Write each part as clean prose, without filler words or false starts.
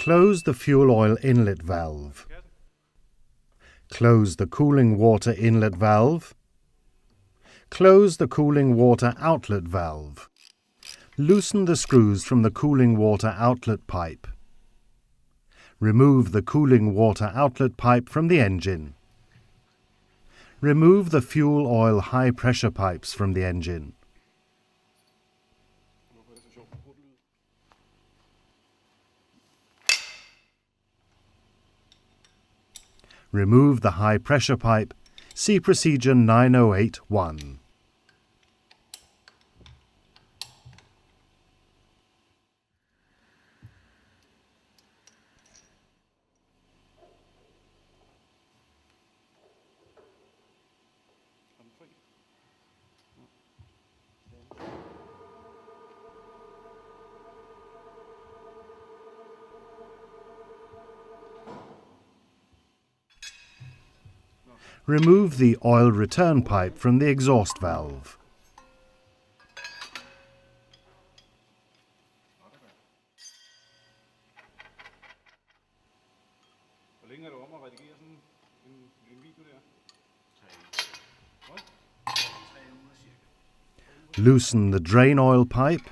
Close the fuel oil inlet valve. Close the cooling water inlet valve. Close the cooling water outlet valve. Loosen the screws from the cooling water outlet pipe. Remove the cooling water outlet pipe from the engine. Remove the fuel oil high pressure pipes from the engine. Remove the high pressure pipe. See procedure 908.1. Remove the oil return pipe from the exhaust valve. Loosen the drain oil pipe.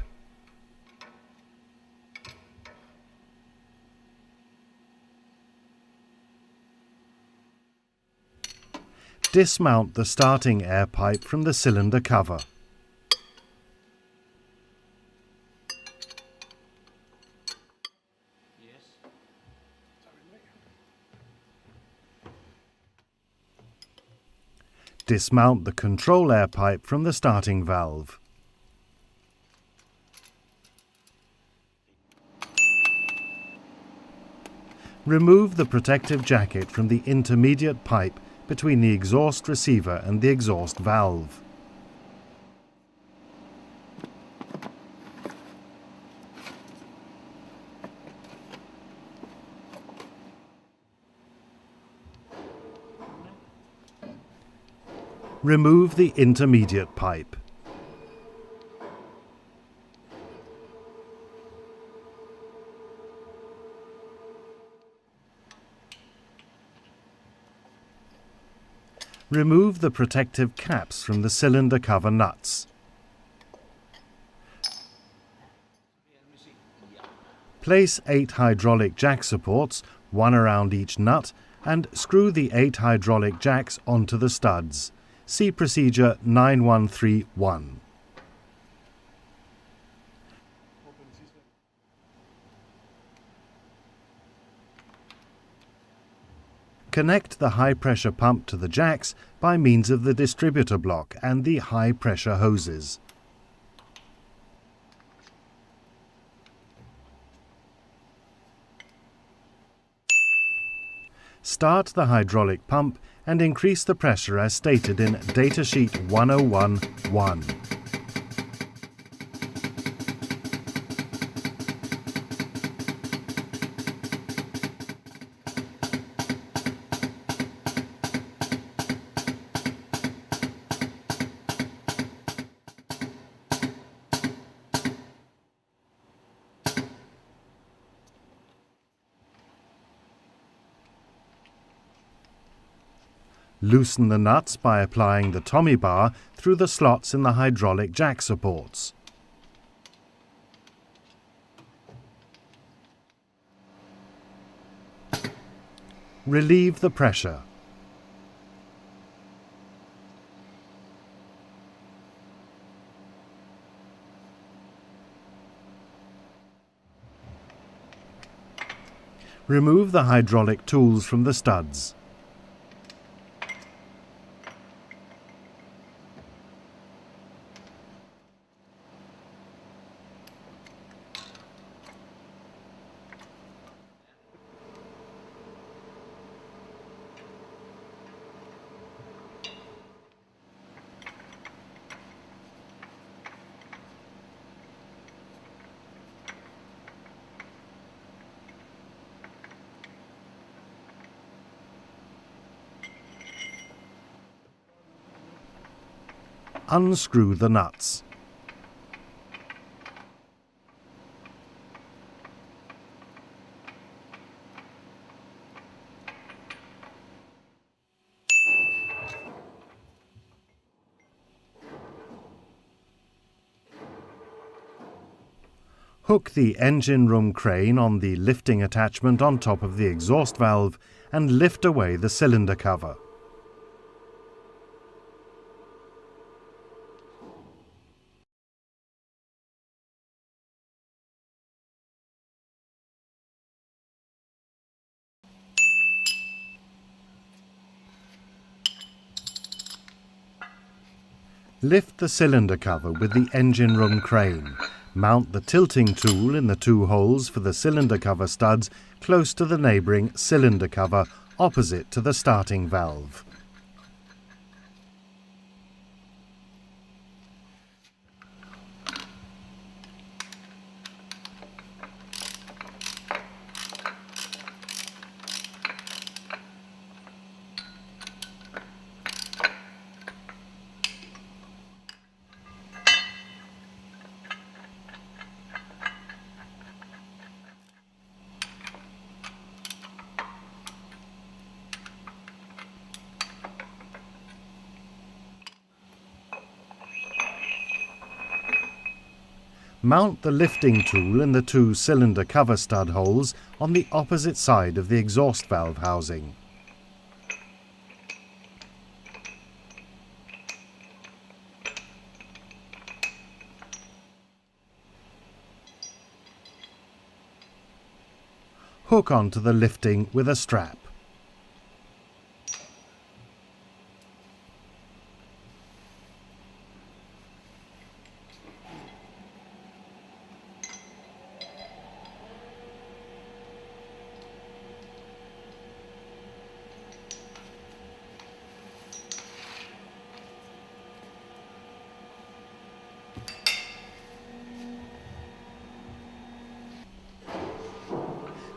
Dismount the starting air pipe from the cylinder cover. Dismount the control air pipe from the starting valve. Remove the protective jacket from the intermediate pipe between the exhaust receiver and the exhaust valve. Remove the intermediate pipe. Remove the protective caps from the cylinder cover nuts. Place 8 hydraulic jack supports, one around each nut, and screw the 8 hydraulic jacks onto the studs. See procedure 913.1. Connect the high-pressure pump to the jacks by means of the distributor block and the high-pressure hoses. Start the hydraulic pump and increase the pressure as stated in Datasheet 101.1. Loosen the nuts by applying the Tommy bar through the slots in the hydraulic jack supports. Relieve the pressure. Remove the hydraulic tools from the studs. Unscrew the nuts. Hook the engine room crane on the lifting attachment on top of the exhaust valve and lift away the cylinder cover. Lift the cylinder cover with the engine room crane. Mount the tilting tool in the two holes for the cylinder cover studs close to the neighbouring cylinder cover opposite to the starting valve. Mount the lifting tool in the two cylinder cover stud holes on the opposite side of the exhaust valve housing. Hook onto the lifting with a strap.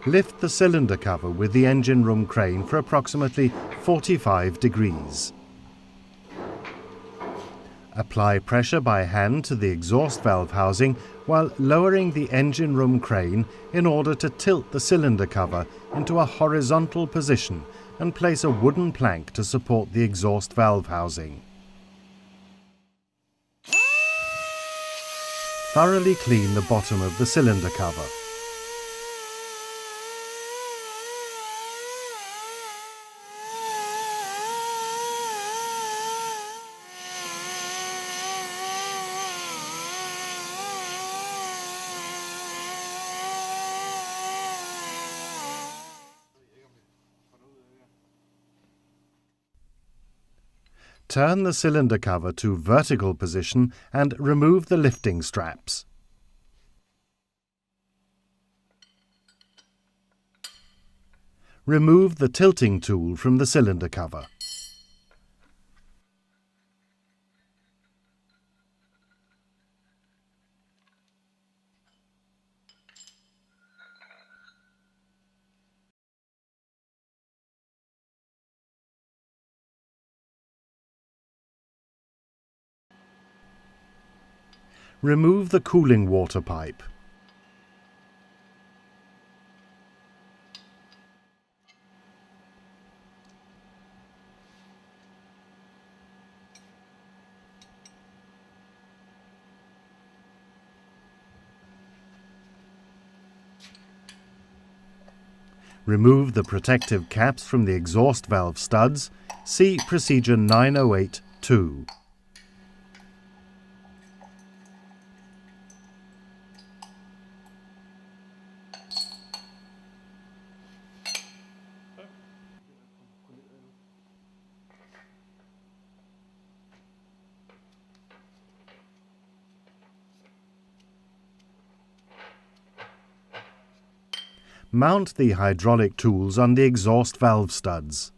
Lift the cylinder cover with the engine room crane for approximately 45 degrees. Apply pressure by hand to the exhaust valve housing while lowering the engine room crane in order to tilt the cylinder cover into a horizontal position and place a wooden plank to support the exhaust valve housing. Thoroughly clean the bottom of the cylinder cover. Turn the cylinder cover to vertical position and remove the lifting straps. Remove the tilting tool from the cylinder cover. Remove the cooling water pipe. Remove the protective caps from the exhaust valve studs. See Procedure 908-2. Mount the hydraulic tools on the exhaust valve studs.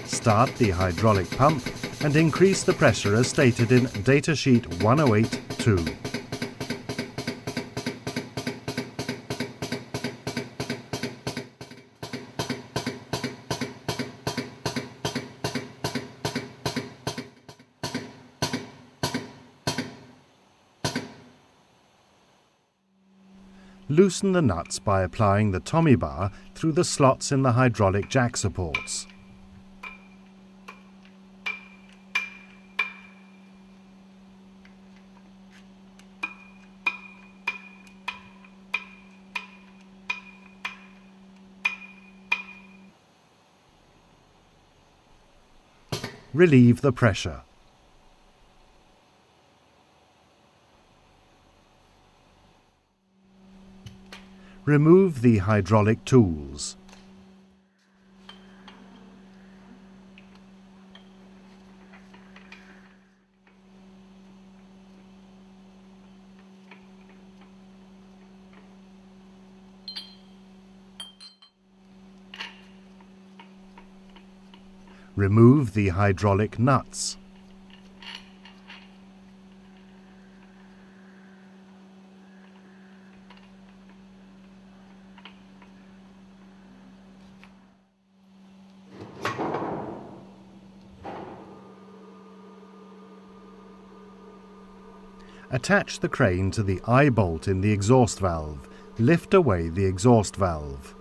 Start the hydraulic pump and increase the pressure as stated in Datasheet 108-2. Loosen the nuts by applying the tommy bar through the slots in the hydraulic jack supports. Relieve the pressure. Remove the hydraulic tools. Remove the hydraulic nuts. Attach the crane to the eye bolt in the exhaust valve. Lift away the exhaust valve.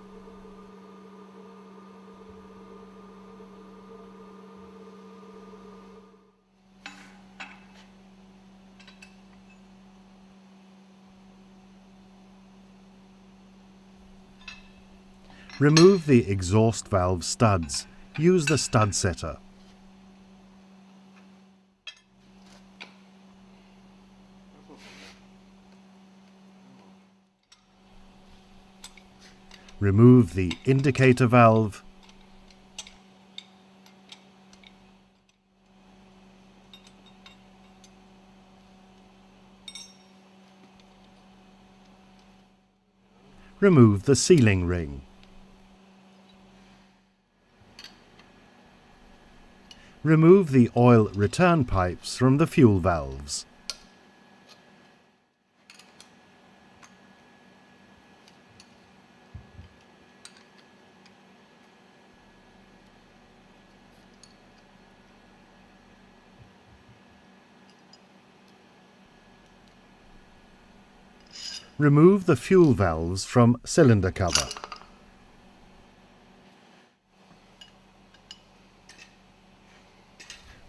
Remove the exhaust valve studs. Use the stud setter. Remove the indicator valve. Remove the sealing ring. Remove the oil return pipes from the fuel valves. Remove the fuel valves from cylinder cover.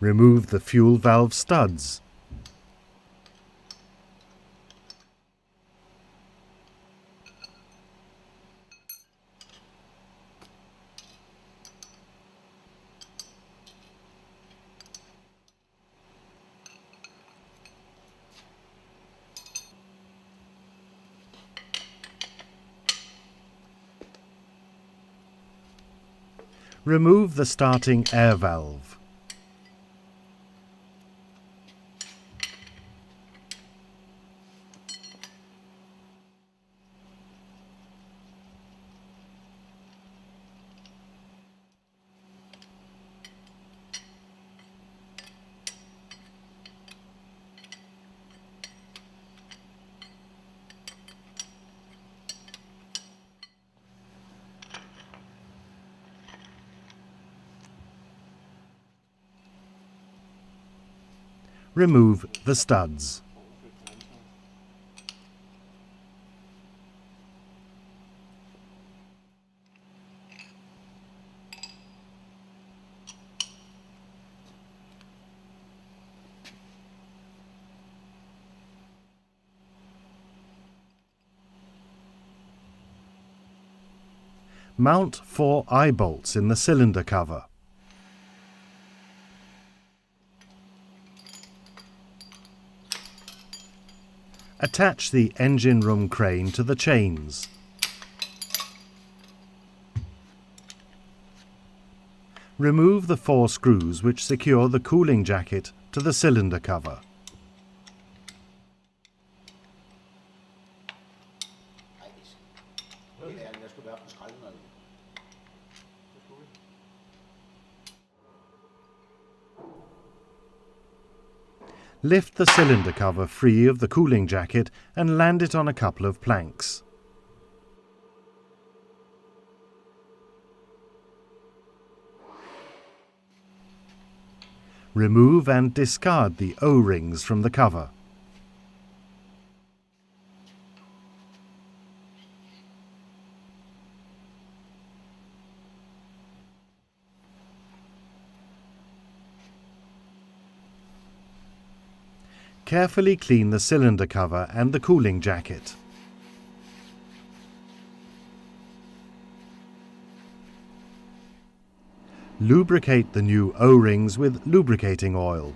Remove the fuel valve studs. Remove the starting air valve. Remove the studs. Mount 4 eye bolts in the cylinder cover. Attach the engine room crane to the chains. Remove the 4 screws which secure the cooling jacket to the cylinder cover. Lift the cylinder cover free of the cooling jacket and land it on a couple of planks. Remove and discard the O-rings from the cover. Carefully clean the cylinder cover and the cooling jacket. Lubricate the new O-rings with lubricating oil.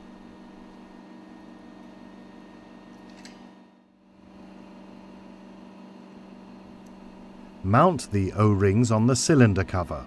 Mount the O-rings on the cylinder cover.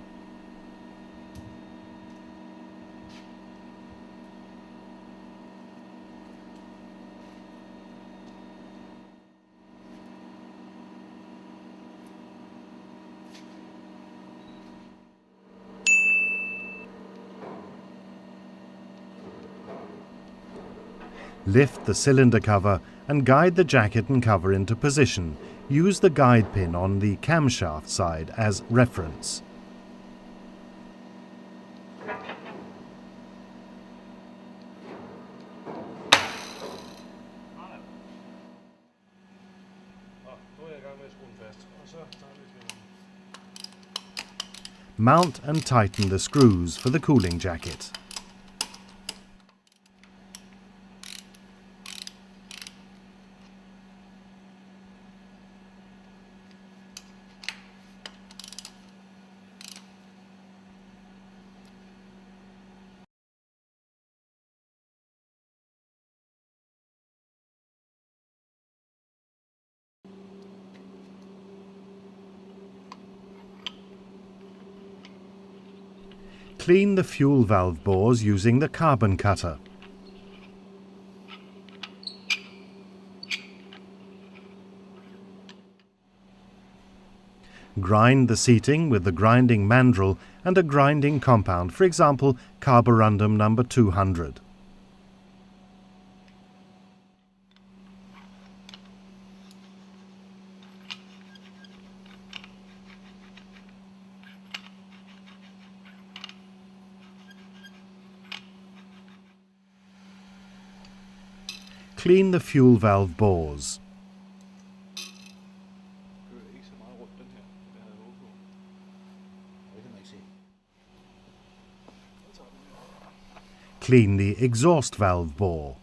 Lift the cylinder cover and guide the jacket and cover into position. Use the guide pin on the camshaft side as reference. Mount and tighten the screws for the cooling jacket. Clean the fuel valve bores using the carbon cutter. Grind the seating with the grinding mandrel and a grinding compound, for example, carborundum number 200. Clean the fuel valve bores. Clean the exhaust valve bore.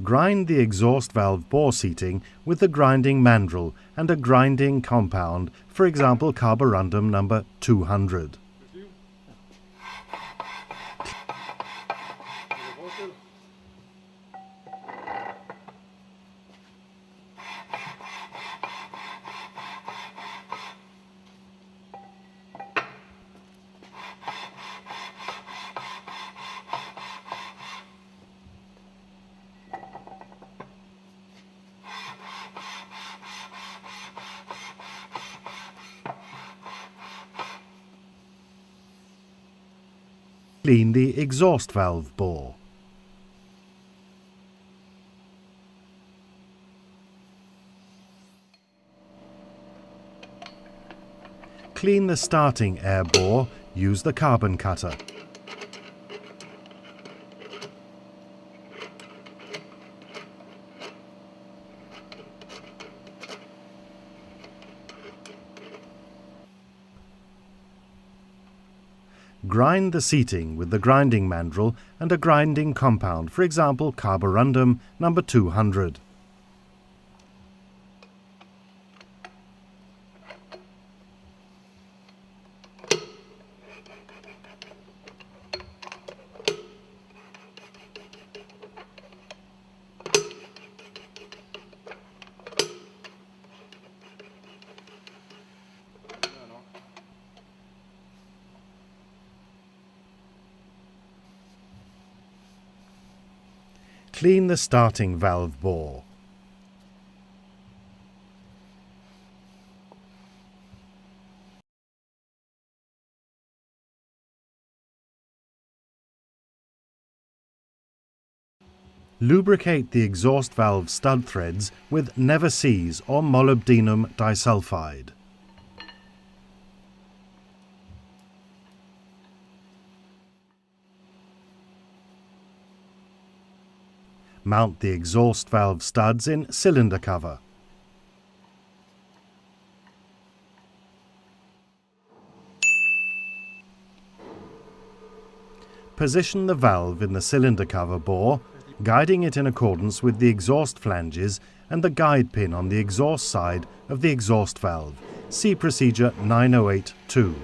Grind the exhaust valve bore seating with the grinding mandrel and a grinding compound, for example carborundum number 200. Clean the exhaust valve bore. Clean the starting air bore. Use the carbon cutter. Grind the seating with the grinding mandrel and a grinding compound, for example carborundum number 200. Clean the starting valve bore. Lubricate the exhaust valve stud threads with never seize or molybdenum disulfide. Mount the exhaust valve studs in cylinder cover. Position the valve in the cylinder cover bore, guiding it in accordance with the exhaust flanges and the guide pin on the exhaust side of the exhaust valve. See procedure 908-2.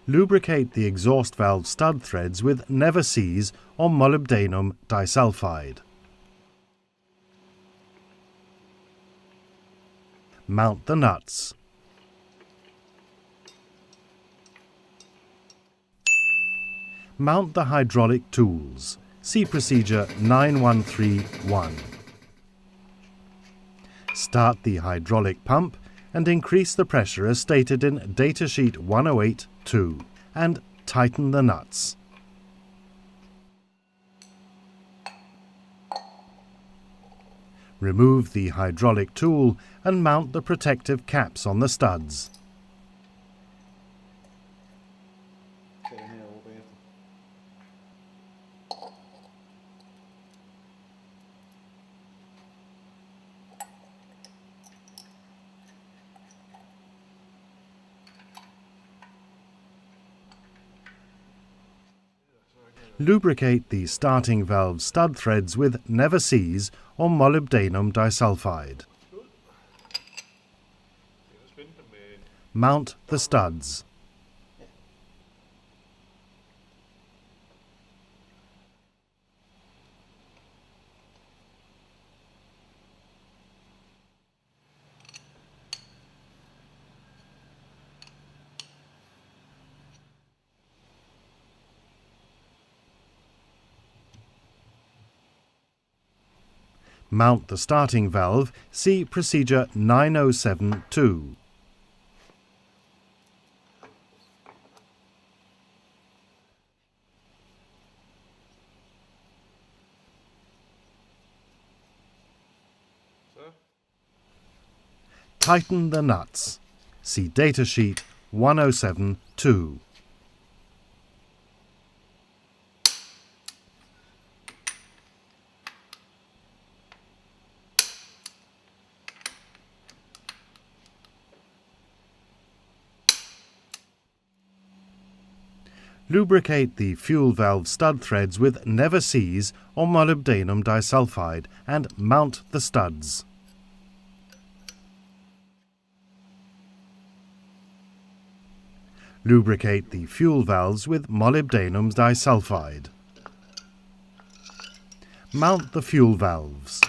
Lubricate the exhaust valve stud threads with never seize or molybdenum disulfide. Mount the nuts. Mount the hydraulic tools. See procedure 9131. Start the hydraulic pump and increase the pressure as stated in datasheet 108-2 and tighten the nuts. Remove the hydraulic tool and mount the protective caps on the studs. Lubricate the starting valve stud threads with never seize or molybdenum disulfide. Mount the studs. Mount the starting valve. See procedure 907-2. Tighten the nuts. See datasheet 107-2. Lubricate the fuel valve stud threads with never seize or molybdenum disulfide and mount the studs. Lubricate the fuel valves with molybdenum disulfide. Mount the fuel valves.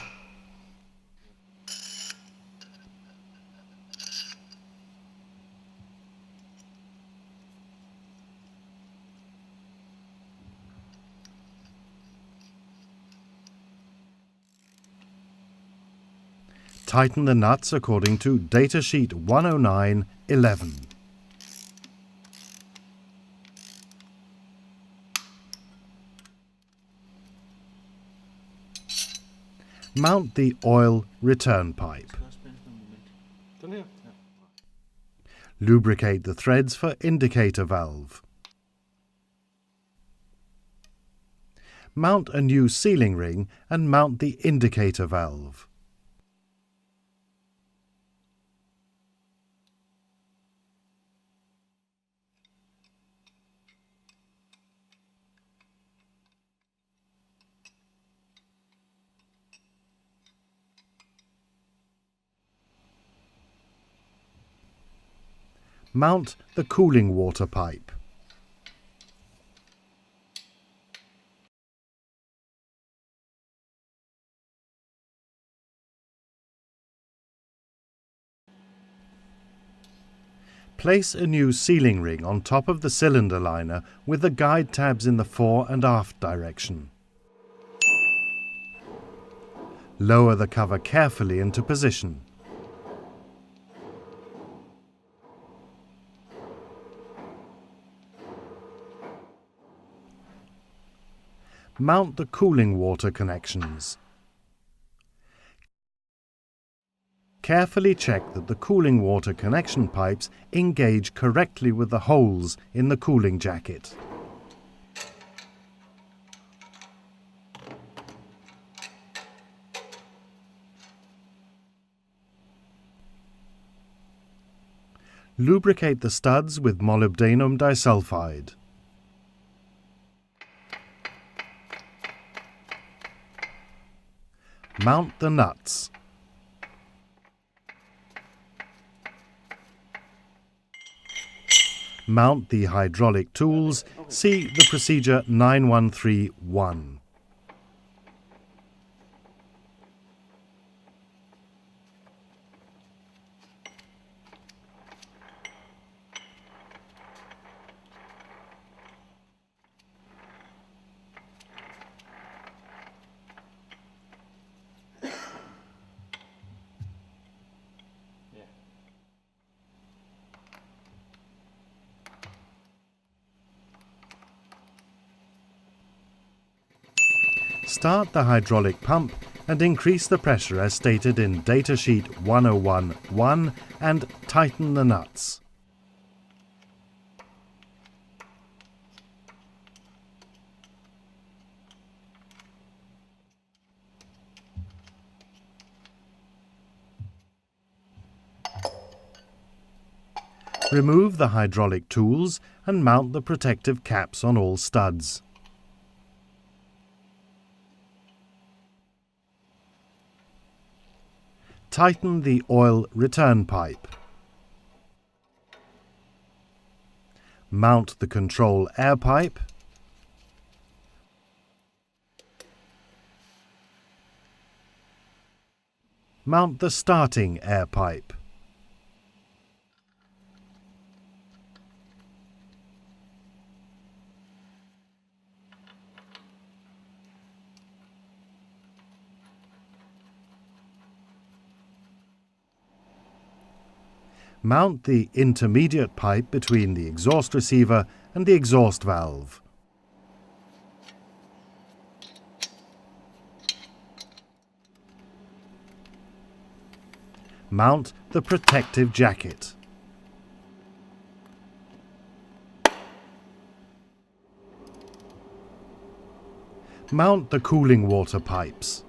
Tighten the nuts according to datasheet 109-11. Mount the oil return pipe. Lubricate the threads for indicator valve. Mount a new sealing ring and mount the indicator valve. Mount the cooling water pipe. Place a new sealing ring on top of the cylinder liner with the guide tabs in the fore and aft direction. Lower the cover carefully into position. Mount the cooling water connections. Carefully check that the cooling water connection pipes engage correctly with the holes in the cooling jacket. Lubricate the studs with molybdenum disulfide. Mount the nuts. Mount the hydraulic tools. See the procedure 9131. Start the hydraulic pump and increase the pressure as stated in datasheet 101.1 and tighten the nuts. Remove the hydraulic tools and mount the protective caps on all studs. Tighten the oil return pipe. Mount the control air pipe. Mount the starting air pipe. Mount the intermediate pipe between the exhaust receiver and the exhaust valve. Mount the protective jacket. Mount the cooling water pipes.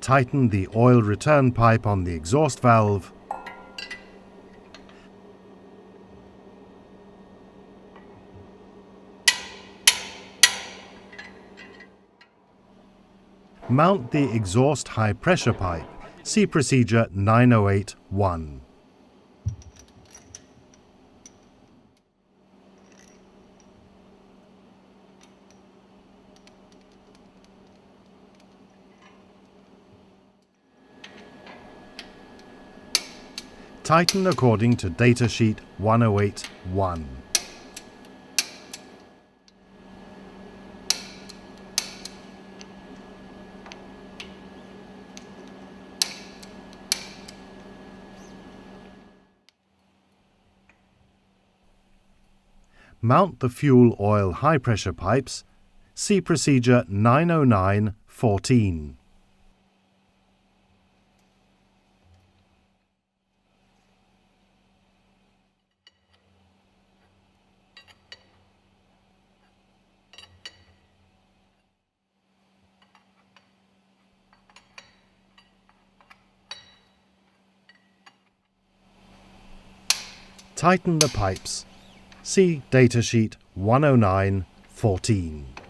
Tighten the oil return pipe on the exhaust valve. Mount the exhaust high pressure pipe. See procedure 9081. Tighten according to datasheet 108.1. Mount the fuel oil high pressure pipes. See procedure 909.14. Tighten the pipes. See datasheet 109.14.